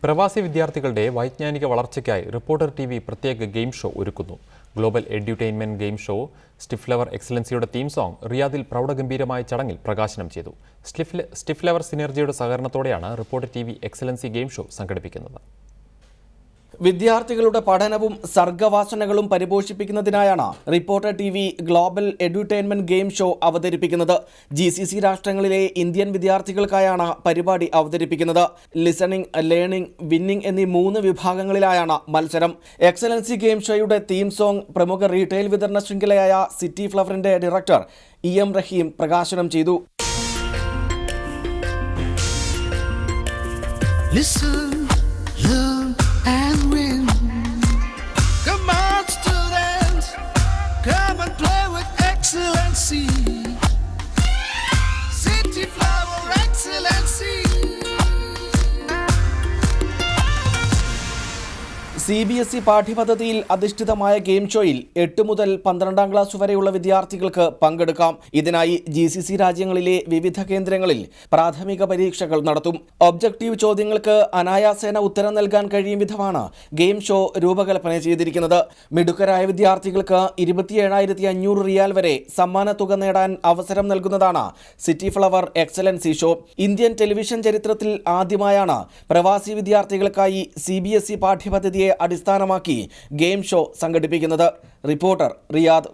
പ്രവാസി വിദ്യാർത്ഥികളുടെ വൈജ്ഞാനിക വളർച്ചയ്ക്കായി റിപ്പോർട്ടർ ടിവി പ്രത്യേക ഗെയിം ഷോ ഒരുക്കുന്നു. ഗ്ലോബൽ എഡ്യൂടെയിൻമെന്റ് ഗെയിം ഷോ സ്റ്റിഫ്ലവർ എക്സലൻസിയുടെ തീം സോങ് റിയാദിൽ പ്രൗഢഗംഭീരമായ ചടങ്ങിൽ പ്രകാശനം ചെയ്തു. സ്റ്റിഫ്ലവർ സിനർജിയുടെ സഹകരണത്തോടെയാണ് reporter TV excellency game show സംഘടിപ്പിക്കുന്നത്. വിദ്യാർത്ഥികളുടെ പഠനവും സർഗവാസനകളും പരിപോഷിപ്പിക്കുന്നതിനായാണ് reporter TV global edutainment game show അവതരിപ്പിക്കുന്നത്. GCC രാഷ്ട്രങ്ങളിലെ ഇന്ത്യൻ വിദ്യാർത്ഥികൾക്കായാണ് പരിപാടി അവതരിപ്പിക്കുന്നത്. ലിസണിംഗ്, ലേണിംഗ്, വിന്നിംഗ് എന്നീ 3 വിഭാഗങ്ങളിലായാണ് മത്സരം. എക്സലൻസി ഗെയിം ഷോയുടെ തീം സോങ് പ്രമുഖ റീറ്റെയിൽ വിതരണ ശൃംഖലയായ സിറ്റി ഫ്ലവറിന്റെ ഡയറക്ടർ EM റഹീം പ്രകാശനം ചെയ്തു. CBSE പാഠ്യപദ്ധതിയിൽ അധിഷ്ഠിതമായ ഗെയിം ഷോയിൽ 8 മുതൽ 12ാം ക്ലാസ് വരെയുള്ള വിദ്യാർത്ഥികൾക്ക് പങ്കെടുക്കാം. ഇതിനായി GCC രാജ്യങ്ങളിലെ വിവിധ കേന്ദ്രങ്ങളിൽ പ്രാഥമിക പരീക്ഷകൾ നടത്തും. ഒബ്ജക്റ്റീവ് ചോദ്യങ്ങൾക്ക് അനായാസേന ഉത്തരം നൽകാൻ കഴിയും വിധമാണ് ഗെയിം ഷോ രൂപകൽപ്പന ചെയ്തിരിക്കുന്നത്. മിടുക്കരായ വിദ്യാർത്ഥികൾക്ക് 27,500 റിയാൽ വരെ സമ്മാന തുക നേടാൻ അവസരം നൽകുന്നതാണ് city flower excellency show. Indian television ചരിത്രത്തിൽ ആദ്യമായാണ് പ്രവാസി വിദ്യാർത്ഥികൾക്കായി CBSE പാഠ്യപദ്ധതിയെ അടിസ്ഥാനമാക്കി ഗെയിം ഷോ സംഘടിപ്പിക്കുന്നത്. Reporter Riyadh.